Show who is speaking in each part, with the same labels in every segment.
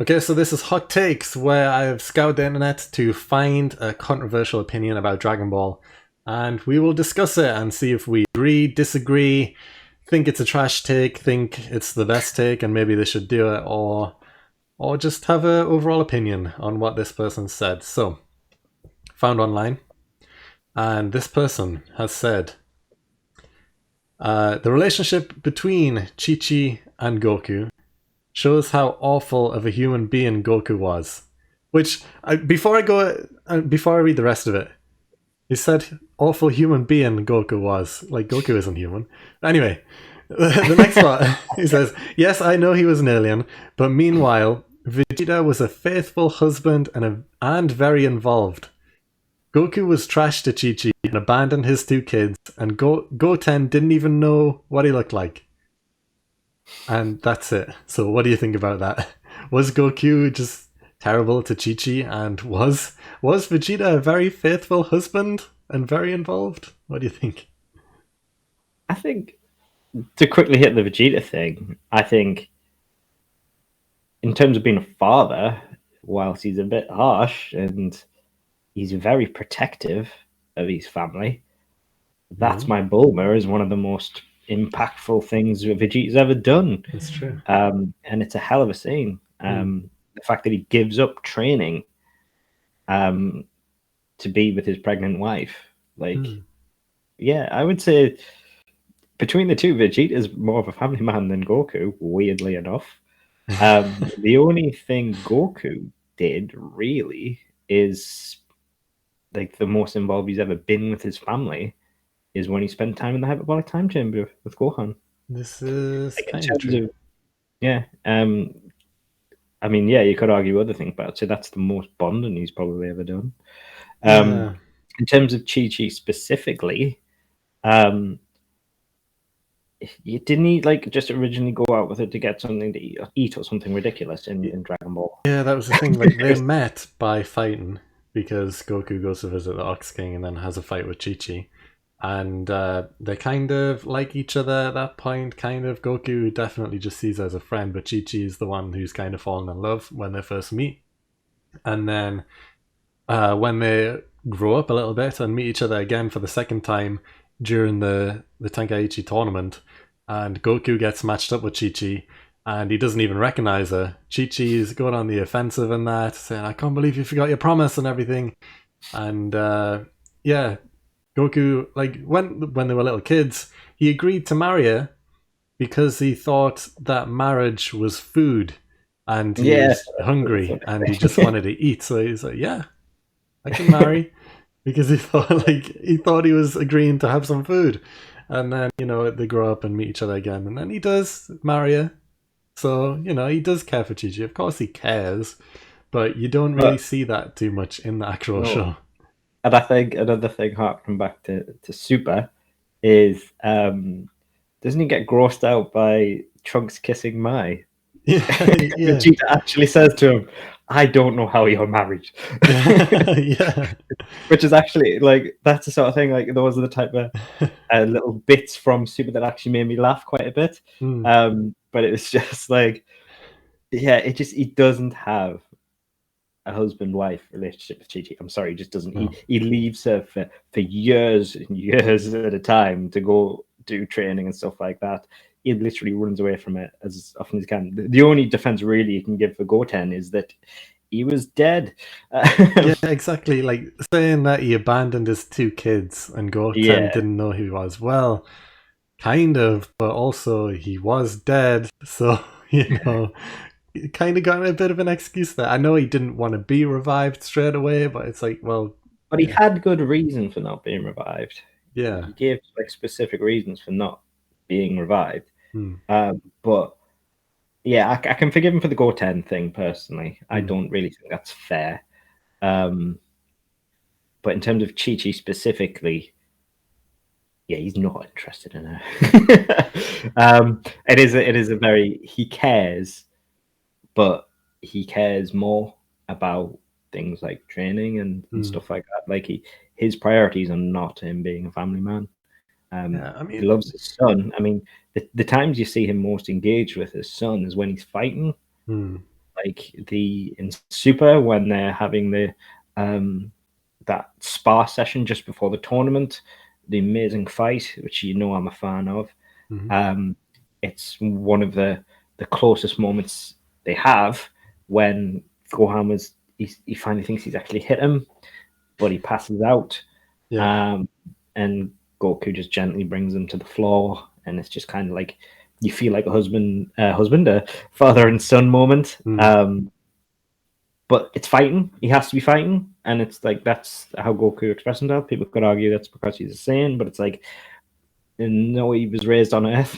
Speaker 1: Okay, so this is Hot Takes, where I have scoured the internet to find a controversial opinion about Dragon Ball, and we will discuss it and see if we agree, disagree, think it's a trash take, think it's the best take, and maybe they should do it, or just have an overall opinion on what this person said. So, found online, and this person has said the relationship between Chi Chi and Goku shows how awful of a human being Goku was. Which before I read the rest of it, he said awful human being Goku was. Like Goku isn't human. Anyway, the next part he says, "Yes, I know he was an alien, but meanwhile, Vegeta was a faithful husband and very involved. Goku was trash to Chi Chi and abandoned his two kids, and Goten didn't even know what he looked like." And that's it. So what do you think about that? Was Goku just terrible to Chi-Chi, and was Vegeta a very faithful husband and very involved? What do you think?
Speaker 2: I think to quickly hit the Vegeta thing, I think in terms of being a father, whilst he's a bit harsh and he's very protective of his family, that's my Bulma is one of the most impactful things that Vegeta's ever done.
Speaker 1: It's true.
Speaker 2: And it's a hell of a scene. The fact that he gives up training to be with his pregnant wife. Yeah, I would say between the two, Vegeta's more of a family man than Goku, weirdly enough. The only thing Goku did really is like the most involved he's ever been with his family is when he spent time in the hyperbolic time chamber with Gohan.
Speaker 1: This is
Speaker 2: Like in
Speaker 1: kind of
Speaker 2: terms
Speaker 1: true.
Speaker 2: of yeah, I mean, yeah, you could argue other things, but I'd say that's the most bonding he's probably ever done.
Speaker 1: Yeah.
Speaker 2: In terms of Chi Chi specifically, didn't he like just originally go out with her to get something to eat or something ridiculous in Dragon Ball?
Speaker 1: Yeah, that was the thing. Like they met by fighting because Goku goes to visit the Ox King and then has a fight with Chi-Chi. And they kind of like each other at that point. Kind of Goku definitely just sees her as a friend, but Chi Chi is the one who's kind of fallen in love when they first meet. And then when they grow up a little bit and meet each other again for the second time during the Tenkaichi tournament, and Goku gets matched up with Chi Chi, and he doesn't even recognize her. Chi Chi is going on the offensive and that, saying, "I can't believe you forgot your promise" and everything. And yeah, Goku, like when they were little kids, he agreed to marry her because he thought that marriage was food, and he
Speaker 2: Yeah,
Speaker 1: was hungry and he just wanted to eat. So he's like, "Yeah, I can marry," because he thought he was agreeing to have some food. And then they grow up and meet each other again, and then he does marry her. So he does care for Chi-Chi. Of course, he cares, but you don't really
Speaker 2: but
Speaker 1: see that too much in the actual
Speaker 2: no.
Speaker 1: show.
Speaker 2: And I think another thing harking back to Super is doesn't he get grossed out by Trunks kissing Mai?
Speaker 1: Yeah, yeah,
Speaker 2: Vegeta actually says to him, "I don't know how you're married,"
Speaker 1: yeah.
Speaker 2: which is actually like that's the sort of thing. Like those are the type of little bits from Super that actually made me laugh quite a bit.
Speaker 1: Mm,
Speaker 2: But it was just like, yeah, he doesn't have a husband-wife relationship with Chi Chi. I'm sorry, he just doesn't.
Speaker 1: no.
Speaker 2: He leaves her for years and years at a time to go do training and stuff like that. He literally runs away from it as often as he can. The only defense really you can give for Goten is that he was dead.
Speaker 1: Yeah, exactly. Like saying that he abandoned his two kids and Goten
Speaker 2: Yeah,
Speaker 1: didn't know who he was. Well, kind of, but also he was dead. So, kind of got a bit of an excuse there. I know he didn't want to be revived straight away, but it's like, well,
Speaker 2: but he
Speaker 1: yeah,
Speaker 2: had good reason for not being revived.
Speaker 1: yeah.
Speaker 2: He gave like specific reasons for not being revived.
Speaker 1: Hmm,
Speaker 2: But yeah, I can forgive him for the Goten thing personally. I
Speaker 1: hmm,
Speaker 2: don't really think that's fair. Um, but in terms of Chi Chi specifically, yeah, he's not interested in her. It is a very he cares, but he cares more about things like training and
Speaker 1: hmm.
Speaker 2: stuff like that. Like his priorities are not him being a family man.
Speaker 1: Yeah, I
Speaker 2: He
Speaker 1: mean,
Speaker 2: loves his son. I mean, the times you see him most engaged with his son is when he's fighting.
Speaker 1: hmm.
Speaker 2: like the in Super when they're having the um that spa session just before the tournament, the amazing fight, which you know I'm a fan of.
Speaker 1: Hmm.
Speaker 2: Um, it's one of the closest moments they have when Gohan he finally thinks he's actually hit him, but he passes out,
Speaker 1: Yeah.
Speaker 2: um, and Goku just gently brings him to the floor, and it's just kind of like you feel like a father and son moment.
Speaker 1: Mm.
Speaker 2: But it's fighting. He has to be fighting, and it's like that's how Goku expresses himself. People could argue that's because he's a Saiyan, but it's like no, he was raised on Earth.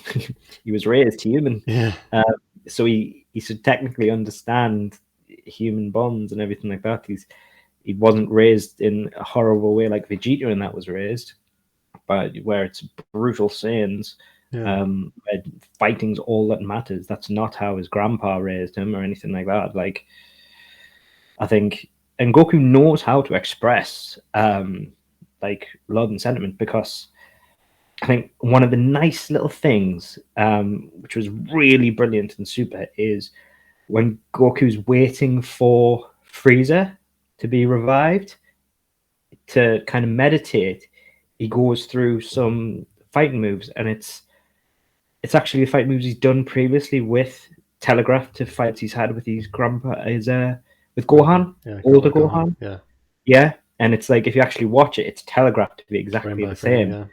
Speaker 2: He was raised human,
Speaker 1: Yeah.
Speaker 2: uh, so he should technically understand human bonds and everything like that. He wasn't raised in a horrible way like Vegeta and that was raised, but where it's brutal Saiyans.
Speaker 1: Yeah.
Speaker 2: Where fighting's all that matters. That's not how his grandpa raised him or anything like that. Like I think, and Goku knows how to express like love and sentiment because I think one of the nice little things, which was really brilliant in Super, is when Goku's waiting for Frieza to be revived to kind of meditate. He goes through some fighting moves, and it's actually the fight moves he's done previously with Telegraph to fights he's had with his grandpa, with
Speaker 1: Grandpa.
Speaker 2: Gohan,
Speaker 1: Yeah.
Speaker 2: older
Speaker 1: Gohan.
Speaker 2: Gohan.
Speaker 1: Yeah.
Speaker 2: Yeah, and it's like if you actually watch it, it's telegraphed to be
Speaker 1: Frame
Speaker 2: exactly
Speaker 1: by
Speaker 2: the
Speaker 1: frame.
Speaker 2: same.
Speaker 1: Yeah.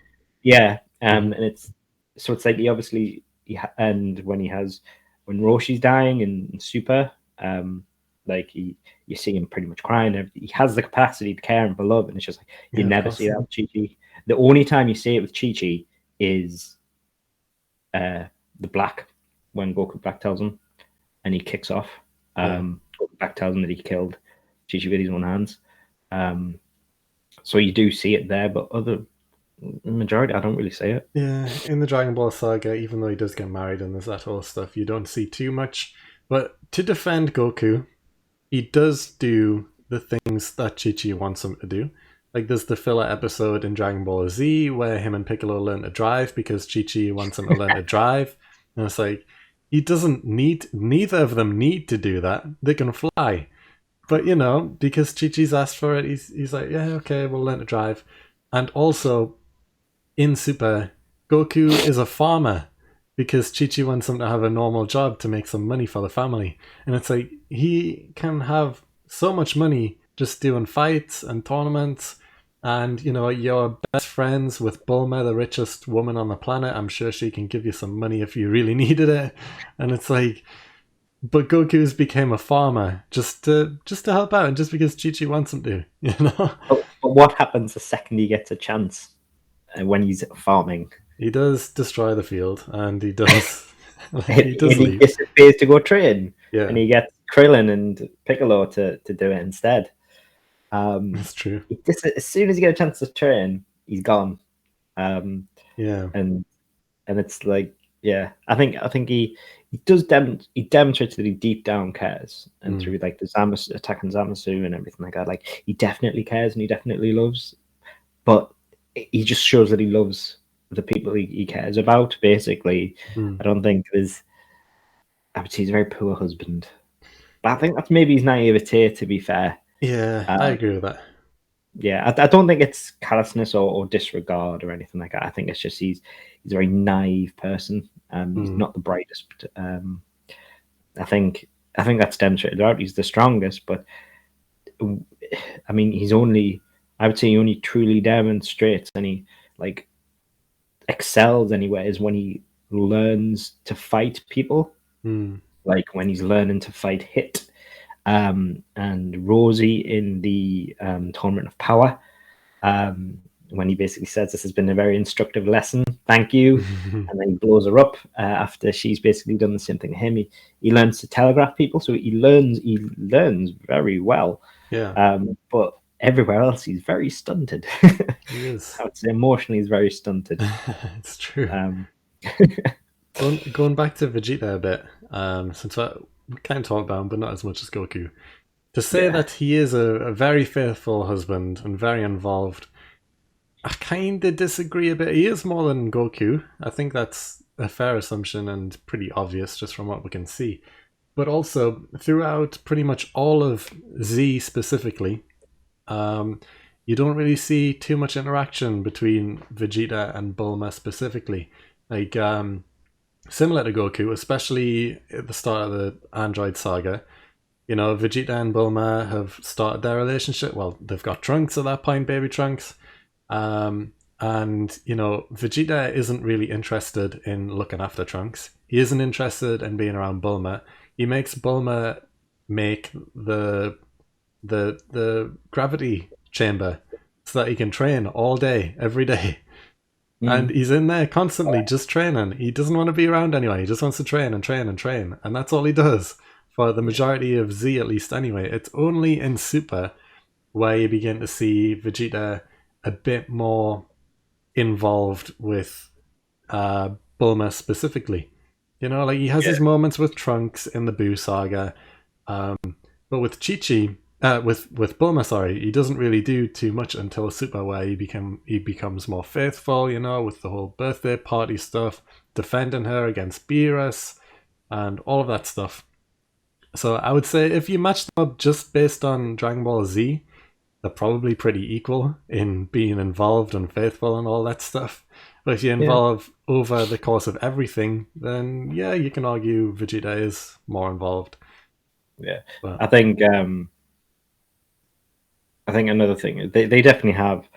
Speaker 2: Yeah,
Speaker 1: Hmm.
Speaker 2: and it's so it's like he obviously and when Roshi's dying in Super, like you see him pretty much crying. He has the capacity to care and for love, and it's just like you
Speaker 1: Yeah. Of
Speaker 2: never see
Speaker 1: course.
Speaker 2: that with Chi Chi. The only time you see it with Chi Chi is uh, the Black when Goku Black tells him, and he kicks off.
Speaker 1: Yeah.
Speaker 2: Goku Black tells him that he killed Chi Chi with his own hands. Um, so you do see it there, but other majority, I don't really see it.
Speaker 1: Yeah, in the Dragon Ball saga, even though he does get married and there's that whole stuff, you don't see too much. But to defend Goku, he does do the things that Chi Chi wants him to do. Like there's the filler episode in Dragon Ball Z where him and Piccolo learn to drive because Chi Chi wants him to learn to drive. And it's like he doesn't need neither of them need to do that. They can fly. But because Chi Chi's asked for it, he's like, yeah, okay, we'll learn to drive. And also in Super, Goku is a farmer because Chi Chi wants him to have a normal job to make some money for the family. And it's like he can have so much money just doing fights and tournaments. And you're best friends with Bulma, the richest woman on the planet. I'm sure she can give you some money if you really needed it. And it's like, but Goku's became a farmer just to help out, and just because Chi Chi wants him to,
Speaker 2: But what happens the second he gets a chance when he's farming?
Speaker 1: He does destroy the field, and he does, like,
Speaker 2: And
Speaker 1: he does
Speaker 2: he
Speaker 1: leave.
Speaker 2: disappears to go train, and
Speaker 1: Yeah,
Speaker 2: he gets Krillin and Piccolo to do it instead.
Speaker 1: that's true.
Speaker 2: As soon as he gets a chance to train, he's gone. Um,
Speaker 1: Yeah.
Speaker 2: and it's like, yeah, I think he demonstrates that he deep down cares, and
Speaker 1: Mm.
Speaker 2: through like the attacking Zamasu and everything like that, like he definitely cares and he definitely loves, but he just shows that he loves the people he cares about. Basically,
Speaker 1: Mm.
Speaker 2: I don't think there's. I would say he's a very poor husband, but I think that's maybe his naivete. To be fair,
Speaker 1: Yeah, I
Speaker 2: um,
Speaker 1: agree with that.
Speaker 2: yeah, I don't think it's callousness or disregard or anything like that. I think it's just he's a very naive person. He's
Speaker 1: Mm.
Speaker 2: not the brightest. I think that's demonstrated out. He's the strongest, but I mean, I would say he only truly demonstrates and he like excels anywhere is when he learns to fight people.
Speaker 1: Mm.
Speaker 2: Like when he's learning to fight Hit, and Rosie in the Tournament of Power. When he basically says this has been a very instructive lesson, thank you, and then he blows her up after she's basically done the same thing to him. He learns to telegraph people, so he learns very well.
Speaker 1: Yeah,
Speaker 2: But everywhere else, he's very stunted.
Speaker 1: he is.
Speaker 2: I would say emotionally, he's very stunted.
Speaker 1: It's true.
Speaker 2: Um,
Speaker 1: Going back to Vegeta a bit, since we kind of talked about him, but not as much as Goku. To say
Speaker 2: yeah,
Speaker 1: that he is a very faithful husband and very involved, I kind of disagree a bit. He is more than Goku. I think that's a fair assumption and pretty obvious just from what we can see. But also throughout pretty much all of Z specifically, um, you don't really see too much interaction between Vegeta and Bulma specifically. Like similar to Goku, especially at the start of the Android saga. You know, Vegeta and Bulma have started their relationship. Well, they've got Trunks at that point, baby Trunks. And, you know, Vegeta isn't really interested in looking after Trunks. He isn't interested in being around Bulma. He makes Bulma make the gravity chamber so that he can train all day, every day. And
Speaker 2: Mm.
Speaker 1: he's in there constantly just training. He doesn't want to be around anyway. He just wants to train and train and train. And that's all he does for the
Speaker 2: Yeah.
Speaker 1: majority of Z, at least anyway. It's only in Super where you begin to see Vegeta a bit more involved with Bulma specifically. You know, like he has
Speaker 2: Yeah.
Speaker 1: his moments with Trunks in the Buu saga, um, but with Chi Chi, with Bulma, sorry, he doesn't really do too much until Super, where he becomes more faithful. You know, with the whole birthday party stuff, defending her against Beerus, and all of that stuff. So I would say if you match them up just based on Dragon Ball Z, they're probably pretty equal in being involved and faithful and all that stuff. But if you
Speaker 2: Yeah.
Speaker 1: involve over the course of everything, then yeah, you can argue Vegeta is more involved.
Speaker 2: Yeah.
Speaker 1: But
Speaker 2: I think I think another thing is they definitely have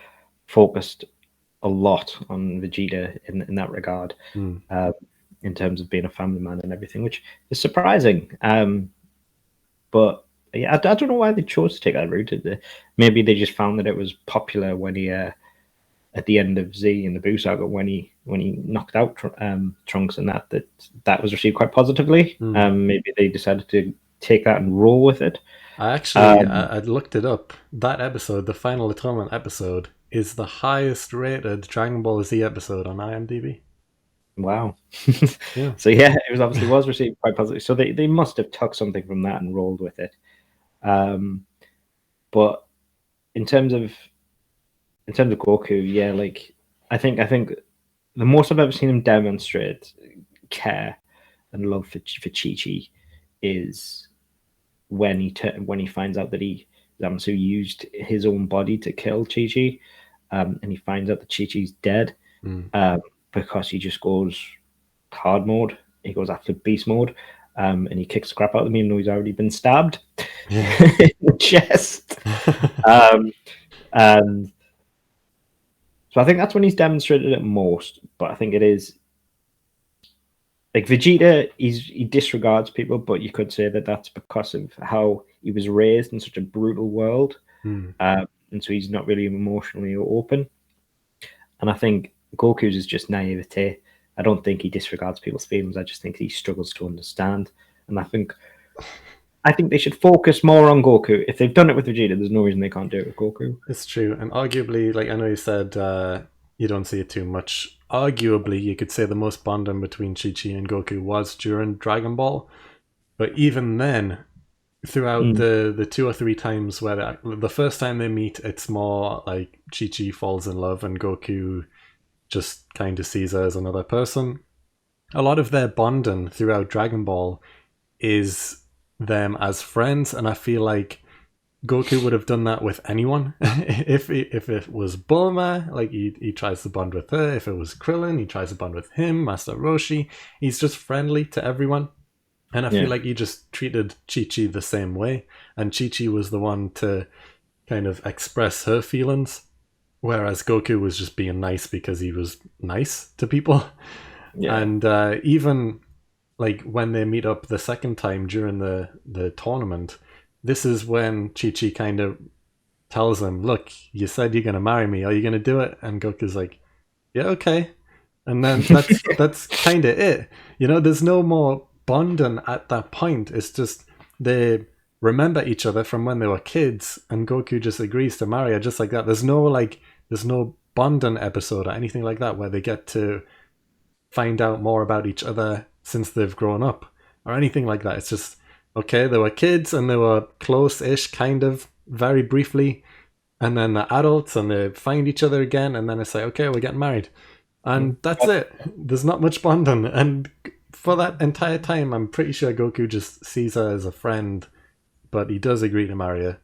Speaker 2: focused a lot on Vegeta in that regard,
Speaker 1: mm,
Speaker 2: uh, in terms of being a family man and everything, which is surprising. But yeah, I don't know why they chose to take that route. Maybe they just found that it was popular when he at the end of Z in the Buu saga when he knocked out Trunks, and that was received quite positively.
Speaker 1: mm.
Speaker 2: Maybe they decided to take that and roll with it. Um,
Speaker 1: I looked it up. That episode, the Final Atonement episode, is the highest rated Dragon Ball Z episode on IMDb.
Speaker 2: wow.
Speaker 1: Yeah.
Speaker 2: So yeah, it was obviously was received quite positively. So they must have took something from that and rolled with it. Um, but in terms of Goku, yeah, like I think the most I've ever seen him demonstrate care and love for Chi Chi is when when he finds out that he Zamasu used his own body to kill Chi Chi, and he finds out that Chi Chi's dead,
Speaker 1: Mm.
Speaker 2: because he just goes hard mode. He goes after beast mode, and he kicks the crap out of him even though he's already been stabbed
Speaker 1: Yeah.
Speaker 2: in the chest. Um, and so I think that's when he's demonstrated it most. But I think it is like Vegeta. He disregards people, but you could say that that's because of how he was raised in such a brutal world,
Speaker 1: Mm.
Speaker 2: and so he's not really emotionally open. And I think Goku's is just naivete. I don't think he disregards people's feelings. I just think he struggles to understand. And I think they should focus more on Goku. If they've done it with Vegeta, there's no reason they can't do it with Goku.
Speaker 1: It's true, and arguably, like I know you said, you don't see it too much. Arguably, you could say the most bonding between Chi Chi and Goku was during Dragon Ball, but even then, throughout
Speaker 2: Mm.
Speaker 1: the two or three times where the first time they meet, it's more like Chi Chi falls in love and Goku just kind of sees her as another person. A lot of their bonding throughout Dragon Ball is them as friends, and I feel like Goku would have done that with anyone. If it was Bulma, like he tries to bond with her. If it was Krillin, he tries to bond with him. Master Roshi, he's just friendly to everyone. And I feel
Speaker 2: Yeah.
Speaker 1: like he just treated Chi Chi the same way. And Chi Chi was the one to kind of express her feelings, whereas Goku was just being nice because he was nice to people.
Speaker 2: Yeah.
Speaker 1: And even like when they meet up the second time during the tournament, this is when Chi Chi kind of tells him, "Look, you said you're gonna marry me. Are you gonna do it?" And Goku's like, "Yeah, okay." And then that's kind of it. You know, there's no more bonding at that point. It's just they remember each other from when they were kids, and Goku just agrees to marry her just like that. There's no bonding episode or anything like that where they get to find out more about each other since they've grown up or anything like that. It's just okay, they were kids and they were close-ish, kind of, very briefly, and then they're adults and they find each other again, and then it's like, okay, we're getting married,
Speaker 2: Yeah.
Speaker 1: and that's it. There's not much bonding, and for that entire time, I'm pretty sure Goku just sees her as a friend, but he does agree to marry her,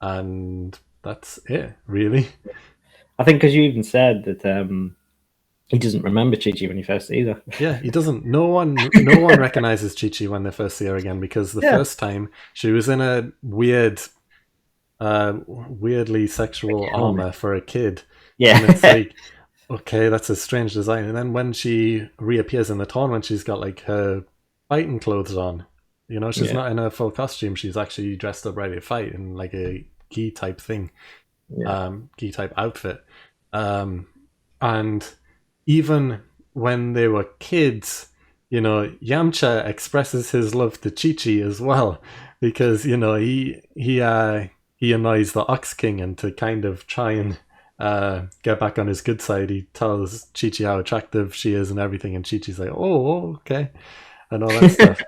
Speaker 1: and that's it, really.
Speaker 2: I think because you even said that he doesn't remember Chi Chi when he first sees her.
Speaker 1: Yeah, he doesn't. No one recognizes Chi Chi when they first see her again because the
Speaker 2: Yeah.
Speaker 1: first time she was in a weirdly sexual armor for a kid, and it's
Speaker 2: Yeah.
Speaker 1: like, okay, that's a strange design. And then when she reappears in the tournament, she's got like her fighting clothes on. You know, she's
Speaker 2: Yeah.
Speaker 1: not in a full costume. She's actually dressed up ready to fight in like a gi type thing,
Speaker 2: Yeah.
Speaker 1: gi type outfit. And even when they were kids, Yamcha expresses his love to Chi Chi as well, because he annoys the Ox King, and to kind of try and get back on his good side, he tells Chi Chi how attractive she is and everything, and Chi Chi's like, "Oh, okay," and all that stuff.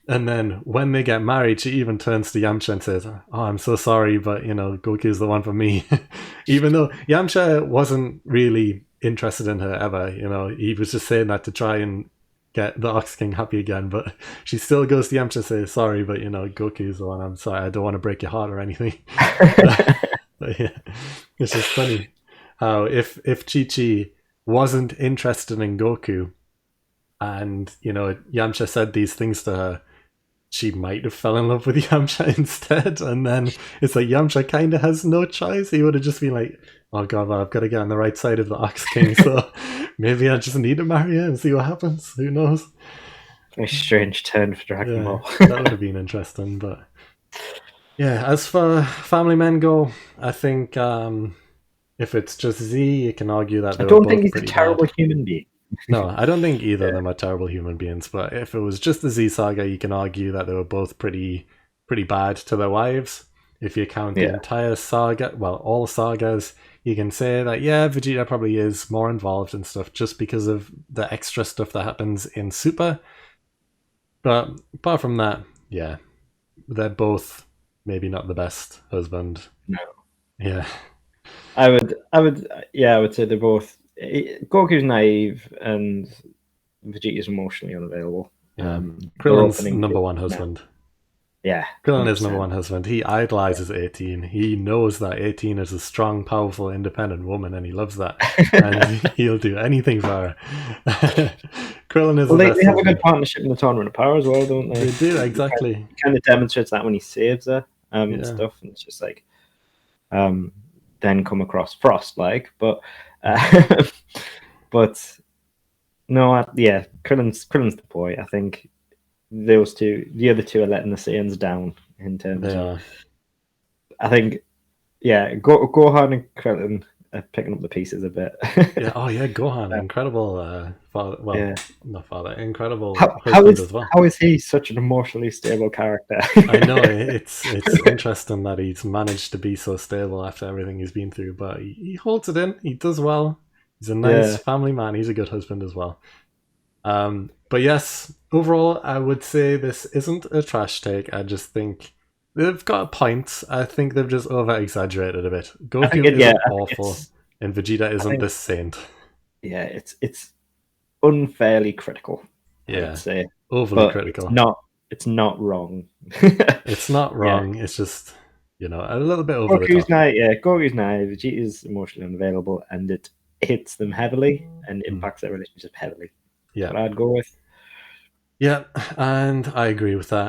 Speaker 1: And then when they get married, she even turns to Yamcha and says, "Oh, I'm so sorry, but Goku's the one for me." Even though Yamcha wasn't really interested in her ever, he was just saying that to try and get the Ox King happy again. But she still goes to Yamcha and says, "Sorry, but Goku's the one. I'm sorry. I don't want to break your heart or anything." But yeah, it's just funny how if Chi Chi wasn't interested in Goku, and Yamcha said these things to her, she might have fell in love with Yamcha instead. And then it's like Yamcha kind of has no choice. He would have just been like, "Oh god, well, I've got to get on the right side of the Ox King, so maybe I just need to marry her and see what happens. Who knows?"
Speaker 2: A strange turn for Dragon Ball.
Speaker 1: That would have been interesting. But yeah, as for family men go, I think if it's just Z, you can argue that
Speaker 2: I
Speaker 1: they were
Speaker 2: don't think
Speaker 1: both
Speaker 2: he's a
Speaker 1: pretty
Speaker 2: terrible
Speaker 1: bad.
Speaker 2: human being.
Speaker 1: No, I don't think either of
Speaker 2: Yeah.
Speaker 1: them are terrible human beings. But if it was just the Z saga, you can argue that they were both pretty bad to their wives. If you count the
Speaker 2: Yeah.
Speaker 1: entire saga, well, all sagas, you can say that Vegeta probably is more involved in stuff just because of the extra stuff that happens in Super. But apart from that, yeah, they're both maybe not the best husband.
Speaker 2: No.
Speaker 1: Yeah.
Speaker 2: I would say they're both. Goku's naive and Vegeta's emotionally unavailable.
Speaker 1: Yeah.
Speaker 2: Their
Speaker 1: Krillin's
Speaker 2: opening,
Speaker 1: number one husband.
Speaker 2: yeah,
Speaker 1: Krillin is
Speaker 2: 100%.
Speaker 1: number one husband. He idolizes 18. He knows that 18 is a strong, powerful, independent woman, and he loves that. And he'll do anything for her. Krillin is
Speaker 2: Well,
Speaker 1: the
Speaker 2: they
Speaker 1: best
Speaker 2: have a good
Speaker 1: husband.
Speaker 2: partnership in the Tournament of Power as well, don't they?
Speaker 1: They do, exactly.
Speaker 2: He kind of demonstrates that when he saves her and
Speaker 1: Yeah.
Speaker 2: stuff, and it's just like then come across Frost like, but but no, yeah, Krillin's the boy. I think those two, the other two, are letting the Saiyans down in terms
Speaker 1: They
Speaker 2: of.
Speaker 1: are.
Speaker 2: I think, yeah, Gohan and Krillin are picking up the pieces a bit.
Speaker 1: Yeah. Oh, yeah. Gohan, incredible father. Well,
Speaker 2: Yeah.
Speaker 1: not father. Incredible
Speaker 2: How
Speaker 1: husband as well.
Speaker 2: is he such an emotionally stable character?
Speaker 1: I know it's interesting that he's managed to be so stable after everything he's been through, but he holds it in. He does well. He's a nice
Speaker 2: Yeah.
Speaker 1: family man. He's a good husband as well. But yes, overall, I would say this isn't a trash take. I just think they've got points. I think they've just over exaggerated a bit. Goku isn't awful, and Vegeta isn't this saint.
Speaker 2: Yeah, it's unfairly critical, I
Speaker 1: Yeah,
Speaker 2: would say.
Speaker 1: overly
Speaker 2: But
Speaker 1: critical.
Speaker 2: it's not wrong.
Speaker 1: It's not wrong. It's just a little bit over the
Speaker 2: Goku's
Speaker 1: top.
Speaker 2: Goku's naive, Vegeta's emotionally unavailable, and it hits them heavily and impacts their relationship heavily.
Speaker 1: Yeah.
Speaker 2: That's what I'd go with.
Speaker 1: Yeah, and I agree with that.